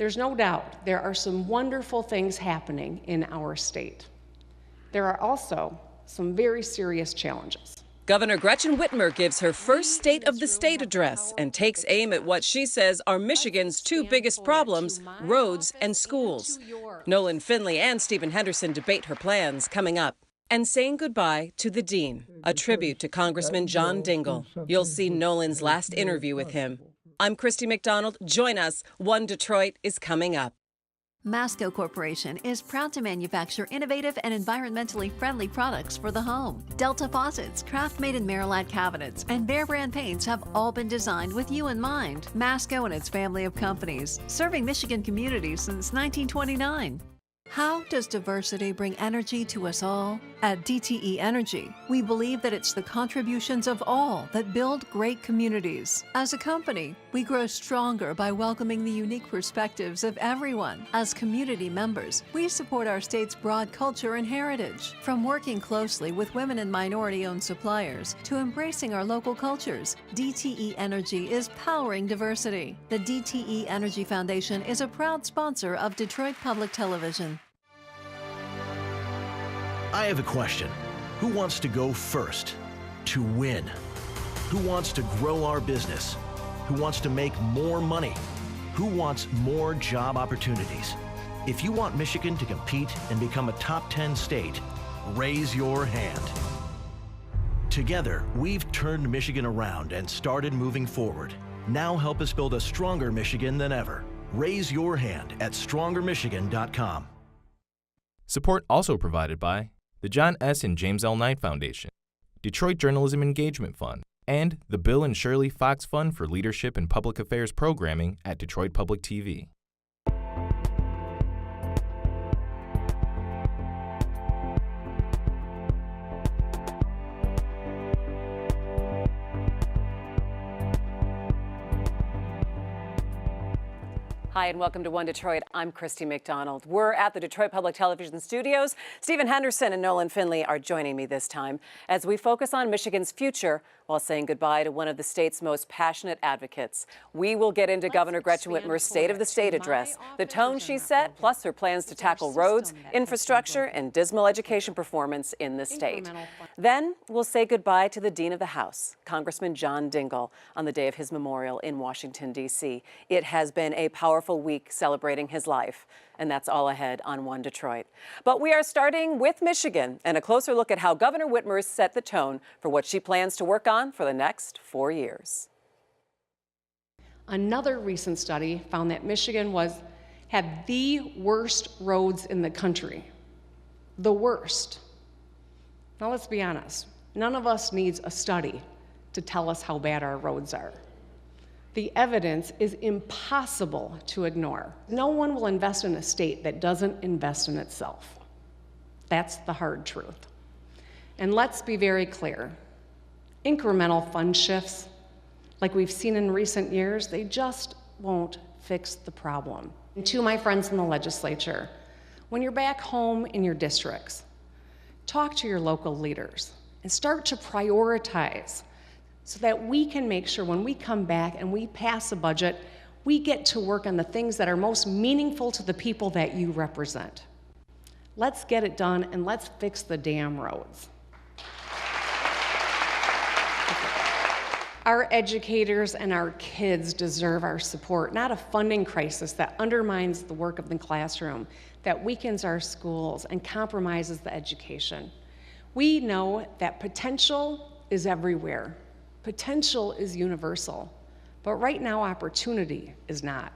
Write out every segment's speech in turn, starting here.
There's no doubt there are some wonderful things happening in our state. There are also some very serious challenges. Governor Gretchen Whitmer gives her first State of the State address and takes aim at what she says are Michigan's two biggest problems, roads and schools. Nolan Finley and Stephen Henderson debate her plans coming up. And saying goodbye to the Dean, a tribute to Congressman John Dingell. You'll see Nolan's last interview with him. I'm Christy McDonald. Join us. One Detroit is coming up. Masco Corporation is proud to manufacture innovative and environmentally friendly products for the home. Delta faucets, craft-made in Merillat cabinets, and Behr brand paints have all been designed with you in mind. Masco and its family of companies, serving Michigan communities since 1929. How does diversity bring energy to us all? At DTE Energy, we believe that it's the contributions of all that build great communities. As a company, we grow stronger by welcoming the unique perspectives of everyone. As community members, we support our state's broad culture and heritage. From working closely with women and minority-owned suppliers to embracing our local cultures, DTE Energy is powering diversity. The DTE Energy Foundation is a proud sponsor of Detroit Public Television. I have a question. Who wants to go first? To win? Who wants to grow our business? Who wants to make more money? Who wants more job opportunities? If you want Michigan to compete and become a top 10 state, raise your hand. Together, we've turned Michigan around and started moving forward. Now help us build a stronger Michigan than ever. Raise your hand at strongermichigan.com. Support also provided by the John S. and James L. Knight Foundation, Detroit Journalism Engagement Fund, and the Bill and Shirley Fox Fund for Leadership and Public Affairs Programming at Detroit Public TV. Hi, and welcome to One Detroit. I'm Christy McDonald. We're at the Detroit Public Television studios. Stephen Henderson and Nolan Finley are joining me this time as we focus on Michigan's future while saying goodbye to one of the state's most passionate advocates. We will get into Governor Gretchen Whitmer's State of the State address, the tone she set, plus her plans to tackle roads, infrastructure, and dismal education performance in the state. Then we'll say goodbye to the Dean of the House, Congressman John Dingell, on the day of his memorial in Washington, D.C. It has been a powerful week celebrating his life, and that's all ahead on One Detroit. But we are starting with Michigan and a closer look at how Governor Whitmer set the tone for what she plans to work on for the next 4 years. Another recent study found that Michigan had the worst roads in the country. The worst. Now let's be honest, none of us needs a study to tell us how bad our roads are. The evidence is impossible to ignore. No one will invest in a state that doesn't invest in itself. That's the hard truth. And let's be very clear. Incremental fund shifts, like we've seen in recent years, they just won't fix the problem. And to my friends in the legislature, when you're back home in your districts, talk to your local leaders and start to prioritize so that we can make sure when we come back and we pass a budget, we get to work on the things that are most meaningful to the people that you represent. Let's get it done and let's fix the damn roads. Our educators and our kids deserve our support, not a funding crisis that undermines the work of the classroom, that weakens our schools and compromises the education. We know that potential is everywhere. Potential is universal, but right now opportunity is not.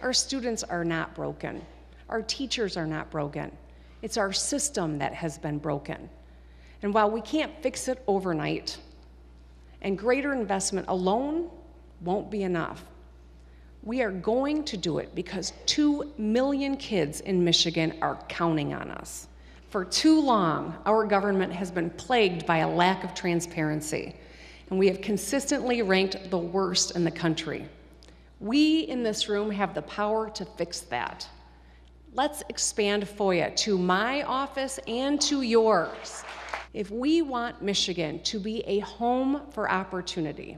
Our students are not broken. Our teachers are not broken. It's our system that has been broken. And while we can't fix it overnight, and greater investment alone won't be enough, we are going to do it because 2 million kids in Michigan are counting on us. For too long, our government has been plagued by a lack of transparency, and we have consistently ranked the worst in the country. We in this room have the power to fix that. Let's expand FOIA to my office and to yours. If we want Michigan to be a home for opportunity,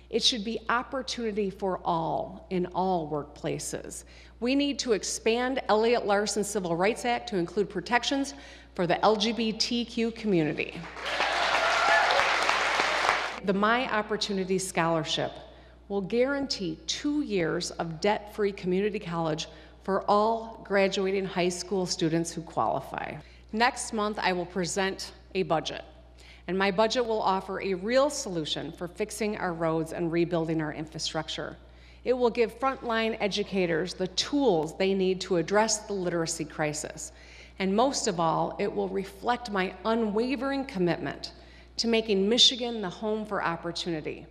It should be opportunity for all in all workplaces. We need to expand Elliott Larson Civil Rights Act to include protections for the LGBTQ community. The My Opportunity Scholarship will guarantee 2 years of debt-free community college for all graduating high school students who qualify. Next month, I will present a budget, and my budget will offer a real solution for fixing our roads and rebuilding our infrastructure. It will give frontline educators the tools they need to address the literacy crisis. And most of all, it will reflect my unwavering commitment to making Michigan the home for opportunity.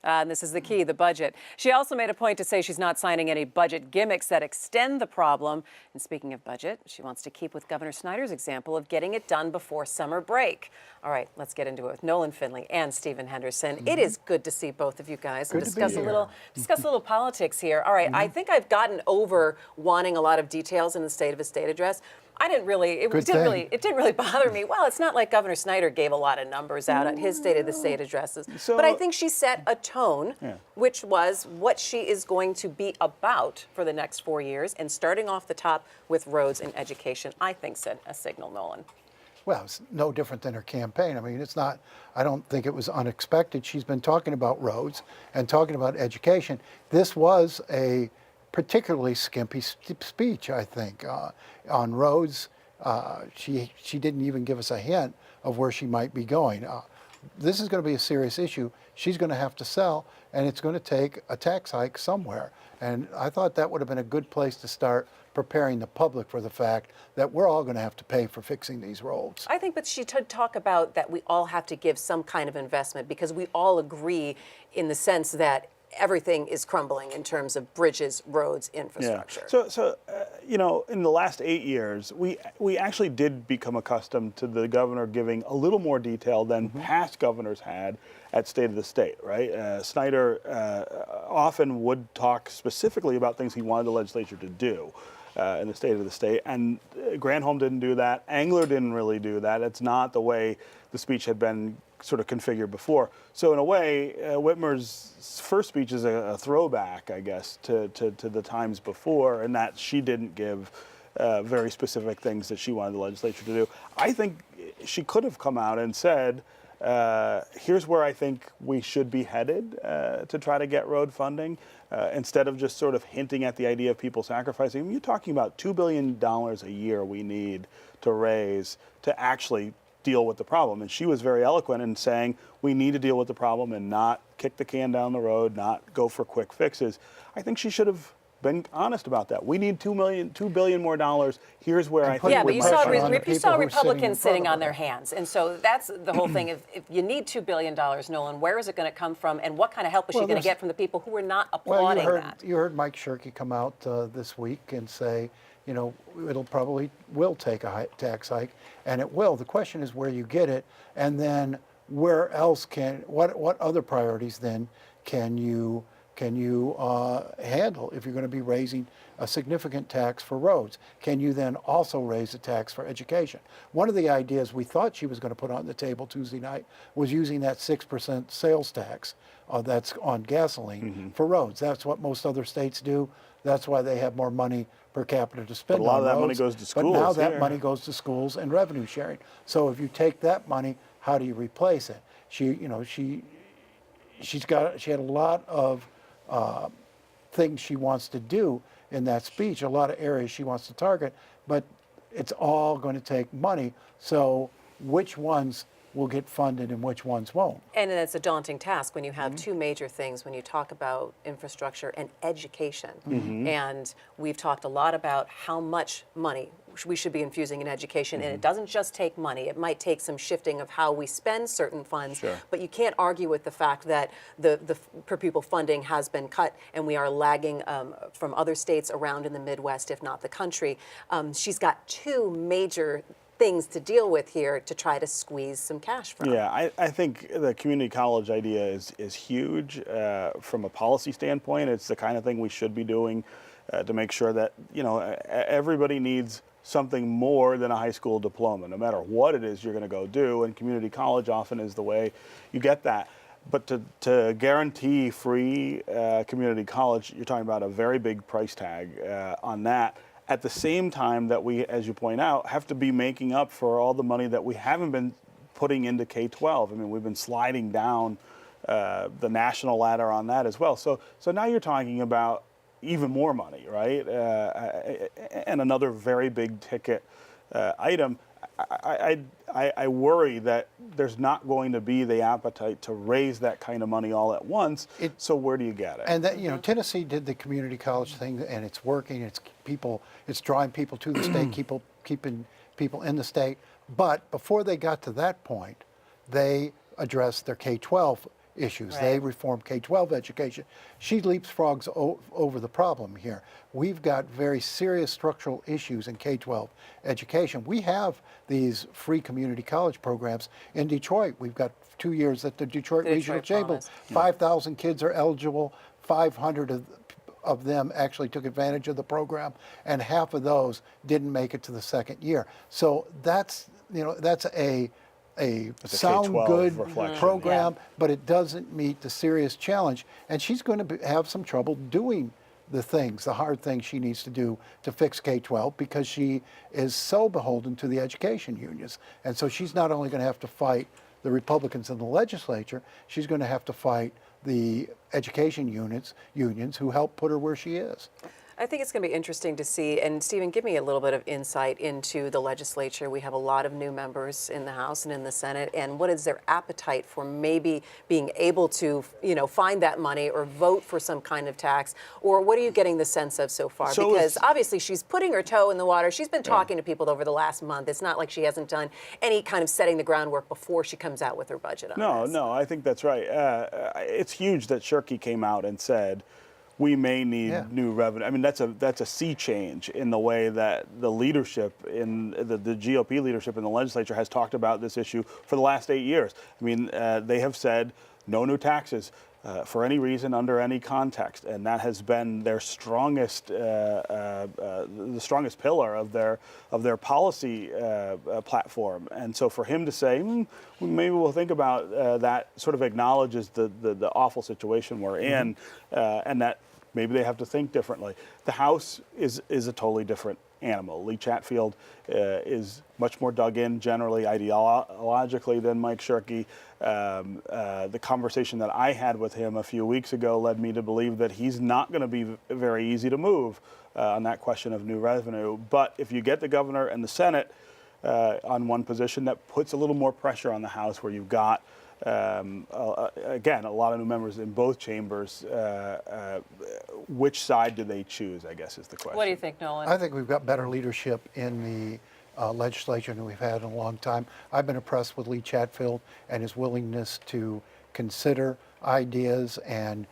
And this is the key, the budget. She also made a point to say she's not signing any budget gimmicks that extend the problem. And speaking of budget, she wants to keep with Governor Snyder's example of getting it done before summer break. All right, let's get into it with Nolan Finley and Stephen Henderson. It is good to see both of you guys and discuss a little politics here. All right, I think I've gotten over wanting a lot of details in the State of the State address. It didn't really bother me. Well, it's not like Governor Snyder gave a lot of numbers out at his State of the State addresses. But I think she set a tone, which was what she is going to be about for the next 4 years. And starting off the top with roads and education, I think sent a signal, Nolan. Well, it's no different than her campaign. I mean, it's not, I don't think it was unexpected. She's been talking about roads and talking about education. This was a particularly skimpy speech, I think. On roads, she didn't even give us a hint of where she might be going. This is going to be a serious issue. She's going to have to sell, and it's going to take a tax hike somewhere. And I thought that would have been a good place to start preparing the public for the fact that we're all going to have to pay for fixing these roads. I think, but she did talk about that we all have to give some kind of investment because we all agree in the sense that everything is crumbling in terms of bridges, roads, infrastructure. Yeah. So you know, in the last 8 years, we actually did become accustomed to the governor giving a little more detail than past governors had at State of the State, right? Snyder often would talk specifically about things he wanted the legislature to do in the State of the State, and Granholm didn't do that. Engler didn't really do that. It's not the way the speech had been sort of configured before. So in a way, Whitmer's first speech is a throwback, I guess, to the times before, and that she didn't give very specific things that she wanted the legislature to do. I think she could have come out and said, here's where I think we should be headed to try to get road funding, instead of just sort of hinting at the idea of people sacrificing. I mean, you're talking about $2 billion a year we need to raise to actually deal with the problem. And she was very eloquent in saying we need to deal with the problem and not kick the can down the road, not go for quick fixes. I think she should have been honest about that. We need $2 billion more dollars. Here's where I think. Yeah, but you saw Republicans sitting on their hands, and so that's the whole thing. If you need $2 billion, Nolan, where is it going to come from, and what kind of help is she going to get from the people who are not applauding that? You heard Mike Shirkey come out this week and say, you know, it'll probably will take a tax hike, and it will. The question is where you get it, and then where else what other priorities then can you handle if you're going to be raising a significant tax for roads? Can you then also raise a tax for education? One of the ideas we thought she was going to put on the table Tuesday night was using that 6% sales tax that's on gasoline for roads. That's what most other states do. That's why they have more money per capita to spend on roads. But a lot of that money goes to schools. But now that money goes to schools and revenue sharing. So if you take that money, how do you replace it? She had a lot of things she wants to do in that speech, a lot of areas she wants to target, but it's all going to take money. So which ones will get funded and which ones won't? And it's a daunting task when you have two major things when you talk about infrastructure and education. And we've talked a lot about how much money we should be infusing in education, and it doesn't just take money. It might take some shifting of how we spend certain funds, but you can't argue with the fact that the per pupil funding has been cut, and we are lagging from other states around in the Midwest, if not the country. She's got two major things to deal with here to try to squeeze some cash from. Yeah, I think the community college idea is huge from a policy standpoint. It's the kind of thing we should be doing to make sure that, you know, everybody needs something more than a high school diploma, no matter what it is you're going to go do, and community college often is the way you get that. But to guarantee free community college, you're talking about a very big price tag on that. At the same time that we, as you point out, have to be making up for all the money that we haven't been putting into K-12. I mean, we've been sliding down the national ladder on that as well. So now you're talking about even more money, right? And another very big ticket item. I worry that there's not going to be the appetite to raise that kind of money all at once. So where do you get it? And that, you know, Tennessee did the community college thing, and it's working. It's drawing people to the state, keeping people in the state. But before they got to that point, they addressed their K-12 issues. They reformed K-12 education. She leapfrogs over the problem here. We've got very serious structural issues in K-12 education. We have these free community college programs in Detroit. We've got 2 years at the Detroit Regional Chamber. 5,000 kids are eligible. 500 of them actually took advantage of the program, and half of those didn't make it to the second year. So that's a sound good program, but it doesn't meet the serious challenge. And she's going to have some trouble doing the hard things she needs to do to fix K-12 because she is so beholden to the education unions. And so she's not only going to have to fight the Republicans in the legislature, she's going to have to fight the education unions who help put her where she is. I think it's going to be interesting to see. And Stephen, give me a little bit of insight into the legislature. We have a lot of new members in the House and in the Senate. And what is their appetite for maybe being able to, find that money or vote for some kind of tax? Or what are you getting the sense of so far? Because obviously she's putting her toe in the water. She's been talking to people over the last month. It's not like she hasn't done any kind of setting the groundwork before she comes out with her budget on this. No, I think that's right. It's huge that Shirky came out and said, we may need new revenue. I mean, that's a sea change in the way that the leadership in the GOP leadership in the legislature has talked about this issue for the last 8 years. I mean, they have said no new taxes for any reason under any context, and that has been their strongest, the strongest pillar of their policy platform. And so for him to say, maybe we'll think about that, sort of acknowledges the awful situation we're in, and that maybe they have to think differently. The House is a totally different animal. Lee Chatfield is much more dug in generally ideologically than Mike Shirky. The conversation that I had with him a few weeks ago led me to believe that he's not going to be very easy to move on that question of new revenue. But if you get the governor and the Senate on one position, that puts a little more pressure on the House, where you've got again, a lot of new members in both chambers. Which side do they choose, I guess, is the question. What do you think, Nolan? I think we've got better leadership in the legislature than we've had in a long time. I've been impressed with Lee Chatfield and his willingness to consider ideas and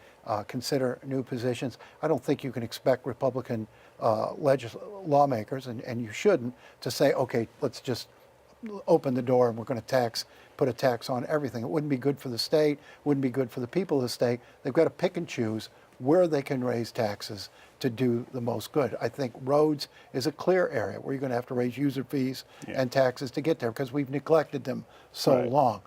consider new positions. I don't think you can expect Republican lawmakers, and you shouldn't, to say, okay, let's just open the door and we're going to put a tax on everything. It wouldn't be good for the state, wouldn't be good for the people of the state. They've got to pick and choose where they can raise taxes to do the most good. I think roads is a clear area where you're going to have to raise user fees and taxes to get there because we've neglected them so long.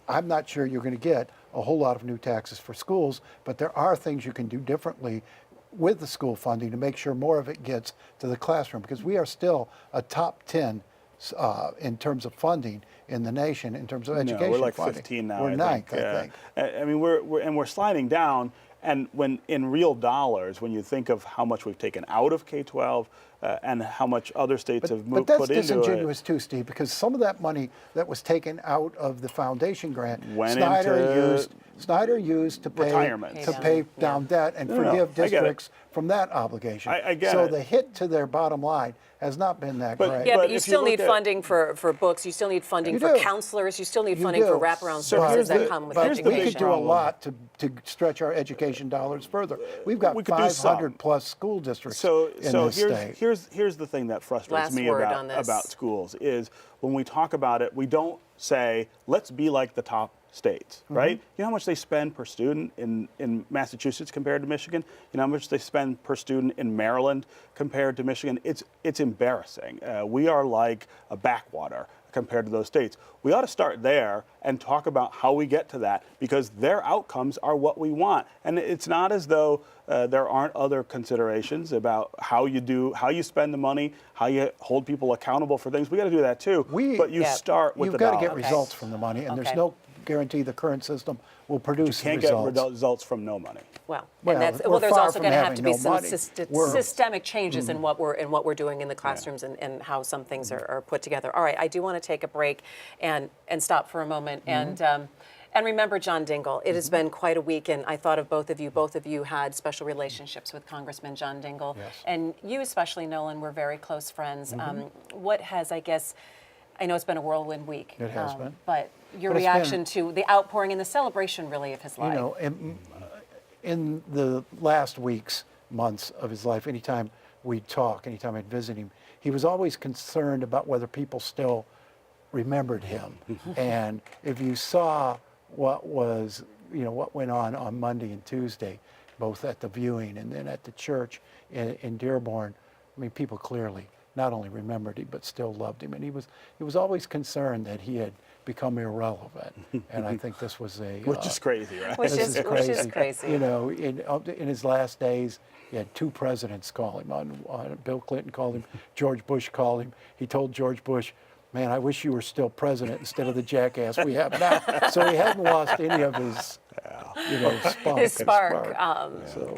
I'm not sure you're going to get a whole lot of new taxes for schools, but there are things you can do differently with the school funding to make sure more of it gets to the classroom, because we are still a top 10 in terms of funding in the nation, in terms of education we're like funding. 15 now. We're ninth, I think. I mean, we're sliding down. And when in real dollars, when you think of how much we've taken out of K-12 and how much other states have put into it. But that's disingenuous too, Steve, because some of that money that was taken out of the foundation grant, Snyder used to pay down debt and forgive districts from that obligation. So the hit to their bottom line has not been that great. Yeah, but you still need funding for books. You still need funding for counselors. You still need funding for wraparound services that come with education. We could do a lot to stretch our education dollars further. We've got 500 plus school districts in this state. Here's the thing that frustrates me about schools is when we talk about it, we don't say, let's be like the top states, right? You know how much they spend per student in Massachusetts compared to Michigan? You know how much they spend per student in Maryland compared to Michigan? It's embarrassing. We are like a backwater compared to those states. We ought to start there and talk about how we get to that, because their outcomes are what we want. And it's not as though there aren't other considerations about how you spend the money, how you hold people accountable for things. We got to do that too. But you start with the You've got to get dollars. results from the money, and there's no guarantee the current system will produce You can't results. get results from no money. Well, Well, and that's, we're well, there's far also from going to have to having be no some money. systemic changes in what we're doing in the classrooms and how some things are put together. All right, I do want to take a break and stop for a moment and remember John Dingell. It has been quite a week, and I thought of both of you. Both of you had special relationships with Congressman John Dingell, and you especially, Nolan, were very close friends. What has, I guess, I know it's been a whirlwind week. It has been. But your reaction to the outpouring and the celebration, really, of his life. You know, in the last weeks, months of his life, anytime we'd talk, anytime I'd visit him, he was always concerned about whether people still remembered him. And if you saw what went on Monday and Tuesday, both at the viewing and then at the church in Dearborn, I mean, people clearly not only remembered him, but still loved him. And he was always concerned that he had become irrelevant. And I think this was Which is crazy, right? Which is crazy. You know, in his last days, he had two presidents call him. Bill Clinton called him, George Bush called him. He told George Bush, "Man, I wish you were still president instead of the jackass we have now." So he hadn't lost any of his, spunk. His spark,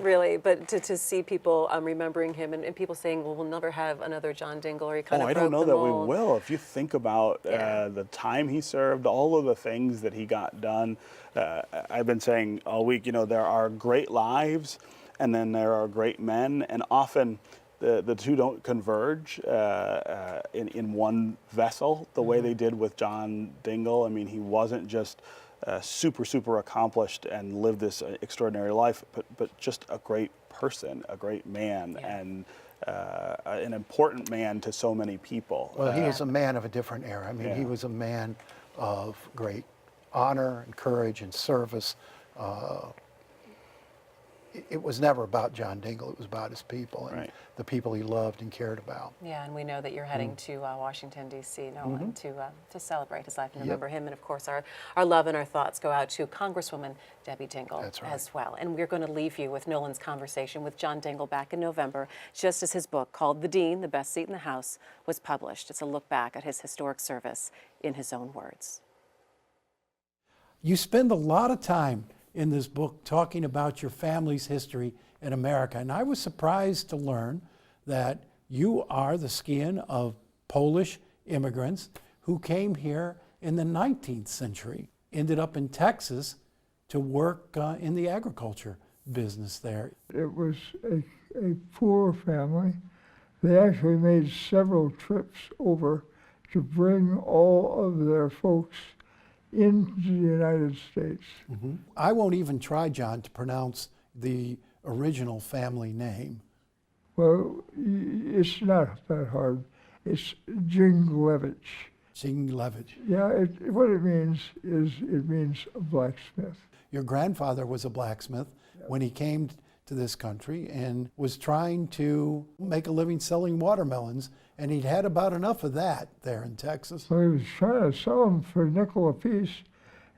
really. But to see people remembering him and people saying, "Well, we'll never have another John Dingell," or he kind of I don't know broke the that we mold. will. If you think about the time he served, all of the things that he got done, I've been saying all week, there are great lives and then there are great men, and often the two don't converge in one vessel the way they did with John Dingell. I mean, he wasn't just super accomplished and lived this extraordinary life, but just a great person, a great man, and an important man to so many people. Well, he was a man of a different era. I mean, he was a man of great honor and courage and service. It was never about John Dingell. It was about his people and the people he loved and cared about. Yeah, and we know that you're heading to Washington, D.C., Nolan, to celebrate his life and remember him. And, of course, our love and our thoughts go out to Congresswoman Debbie Dingell as well. And we're going to leave you with Nolan's conversation with John Dingell back in November, just as his book called The Dean, The Best Seat in the House, was published. It's a look back at his historic service in his own words. You spend a lot of time in this book talking about your family's history in America. And I was surprised to learn that you are the skin of Polish immigrants who came here in the 19th century, ended up in Texas to work in the agriculture business there. It was a poor family. They actually made several trips over to bring all of their folks into the United States. I won't even try, John, to pronounce the original family name. Well, it's not that hard. It's Jinglevich. Jinglevich. Yeah, what it means is it means a blacksmith. Your grandfather was a blacksmith when he came to this country and was trying to make a living selling watermelons, and he'd had about enough of that there in Texas. So he was trying to sell them for a nickel apiece,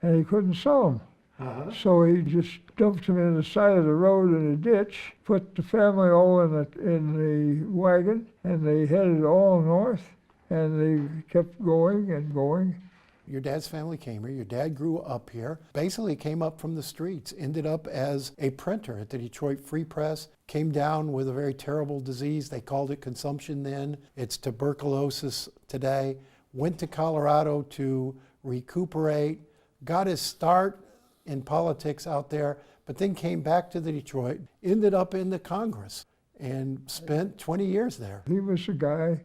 and he couldn't sell them. So he just dumped them in the side of the road in a ditch, put the family all in the wagon, and they headed all north, and they kept going and going. Your dad's family came here. Your dad grew up here, basically came up from the streets, ended up as a printer at the Detroit Free Press, came down with a very terrible disease. They called it consumption then. It's tuberculosis today. Went to Colorado to recuperate, got his start in politics out there, but then came back to the Detroit, ended up in the Congress, and spent 20 years there. He was a guy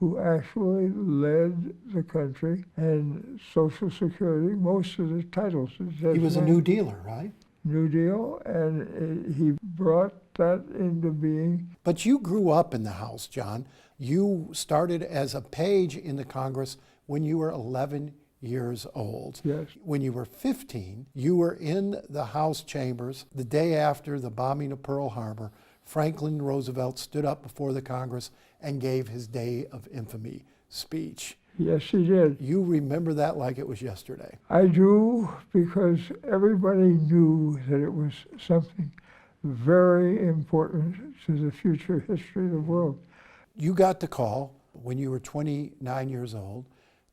who actually led the country, and Social Security, most of the titles. He was a New Dealer, right? New Deal, and he brought that into being. But you grew up in the House, John. You started as a page in the Congress when you were 11 years old. Yes. When you were 15, you were in the House chambers the day after the bombing of Pearl Harbor. Franklin Roosevelt stood up before the Congress and gave his Day of Infamy speech. Yes, he did. You remember that like it was yesterday. I do, because everybody knew that it was something very important to the future history of the world. You got the call when you were 29 years old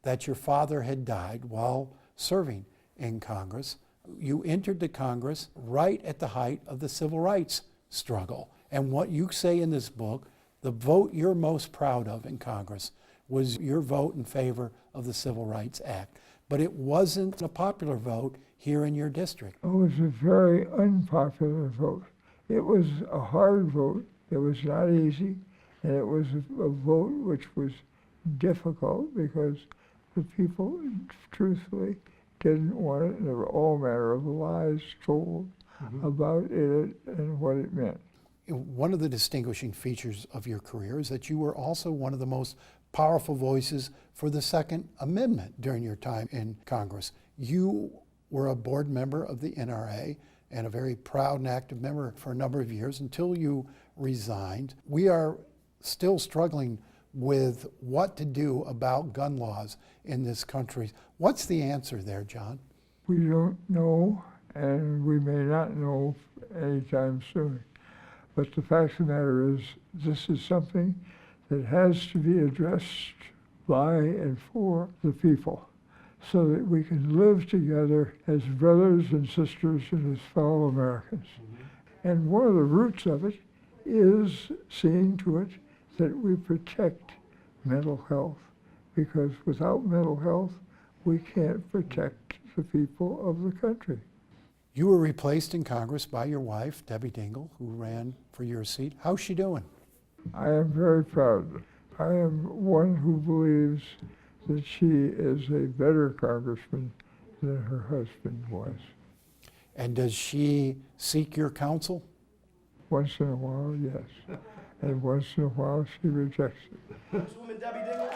that your father had died while serving in Congress. You entered the Congress right at the height of the civil rights struggle. And what you say in this book, the vote you're most proud of in Congress was your vote in favor of the Civil Rights Act. But it wasn't a popular vote here in your district. It was a very unpopular vote. It was a hard vote. It was not easy. And it was a vote which was difficult because the people, truthfully, didn't want it. There were all manner of lies told about it and what it meant. One of the distinguishing features of your career is that you were also one of the most powerful voices for the Second Amendment during your time in Congress. You were a board member of the NRA and a very proud and active member for a number of years until you resigned. We are still struggling with what to do about gun laws in this country. What's the answer there, John? We don't know, and we may not know anytime soon. But the fact of the matter is, this is something that has to be addressed by and for the people so that we can live together as brothers and sisters and as fellow Americans. And one of the roots of it is seeing to it that we protect mental health, because without mental health, we can't protect the people of the country. You were replaced in Congress by your wife, Debbie Dingell, who ran for your seat. How's she doing? I am very proud. I am one who believes that she is a better congressman than her husband was. And does she seek your counsel? Once in a while, yes. And once in a while, she rejects it. Congresswoman Debbie Dingell.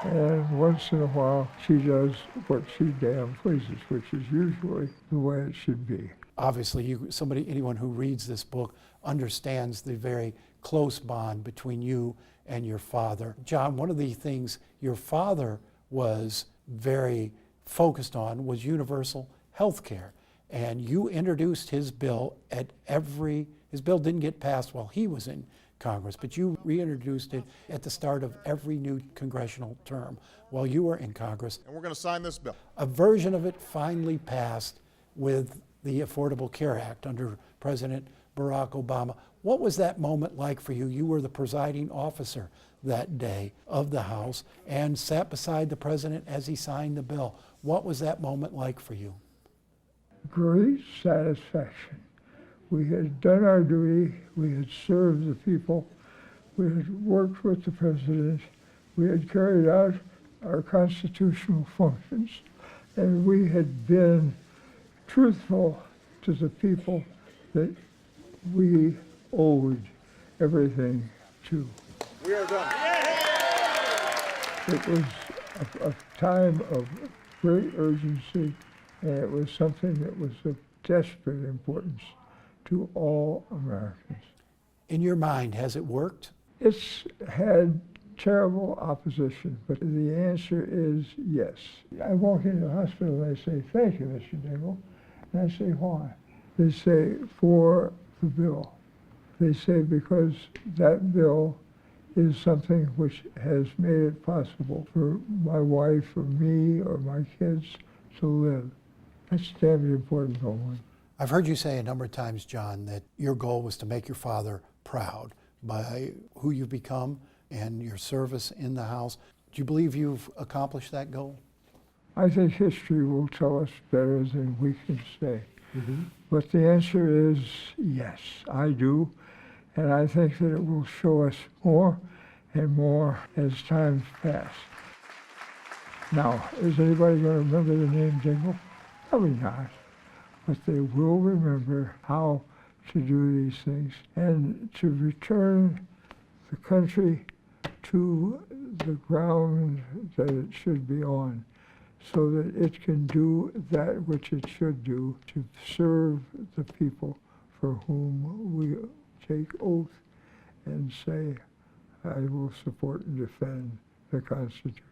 And once in a while, she does what she damn pleases, which is usually the way it should be. Obviously, anyone who reads this book understands the very close bond between you and your father. John, one of the things your father was very focused on was universal health care. And you introduced his bill his bill didn't get passed while he was in Congress, but you reintroduced it at the start of every new congressional term while you were in Congress. And we're going to sign this bill. A version of it finally passed with the Affordable Care Act under President Barack Obama. What was that moment like for you? You were the presiding officer that day of the House and sat beside the president as he signed the bill. What was that moment like for you? Great satisfaction. We had done our duty, we had served the people, we had worked with the president, we had carried out our constitutional functions, and we had been truthful to the people that we owed everything to. We are done. It was a time of great urgency, and it was something that was of desperate importance to all Americans. In your mind, has it worked? It's had terrible opposition, but the answer is yes. I walk into the hospital and they say, "Thank you, Mr. Dingell." And I say, "Why?" They say, "For the bill." They say, because that bill is something which has made it possible for my wife or me or my kids to live. That's damn important, Nolan. I've heard you say a number of times, John, that your goal was to make your father proud by who you've become and your service in the House. Do you believe you've accomplished that goal? I think history will tell us better than we can say. But the answer is yes, I do. And I think that it will show us more and more as time passes. Now, is anybody going to remember the name Dingell? Probably not. But they will remember how to do these things and to return the country to the ground that it should be on, so that it can do that which it should do to serve the people for whom we take oath and say, I will support and defend the Constitution.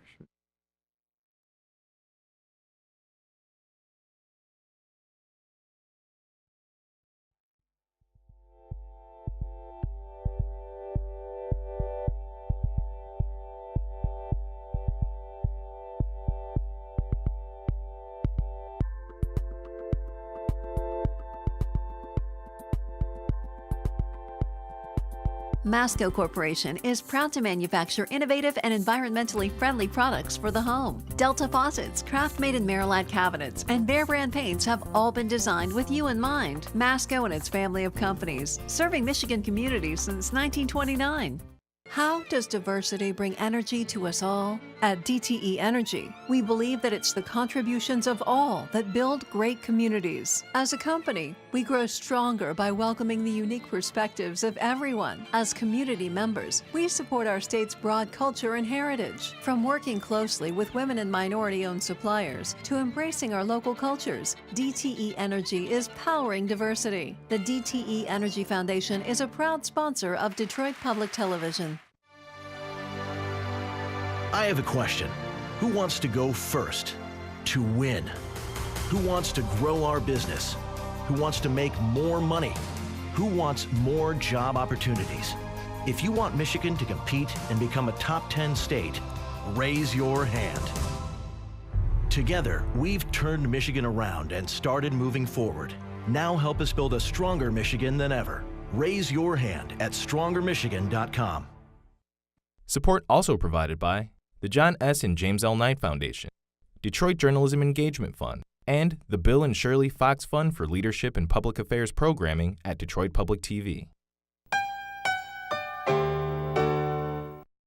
Masco Corporation is proud to manufacture innovative and environmentally friendly products for the home. Delta faucets, craft-made in Merillat cabinets, and Behr brand paints have all been designed with you in mind. Masco and its family of companies, serving Michigan communities since 1929. How does diversity bring energy to us all? At DTE Energy, we believe that it's the contributions of all that build great communities. As a company, we grow stronger by welcoming the unique perspectives of everyone. As community members, we support our state's broad culture and heritage. From working closely with women and minority-owned suppliers to embracing our local cultures, DTE Energy is powering diversity. The DTE Energy Foundation is a proud sponsor of Detroit Public Television. I have a question. Who wants to go first? To win? Who wants to grow our business? Who wants to make more money? Who wants more job opportunities? If you want Michigan to compete and become a top 10 state, raise your hand. Together, we've turned Michigan around and started moving forward. Now help us build a stronger Michigan than ever. Raise your hand at strongermichigan.com. Support also provided by the John S. and James L. Knight Foundation, Detroit Journalism Engagement Fund, and the Bill and Shirley Fox Fund for Leadership and Public Affairs Programming at Detroit Public TV.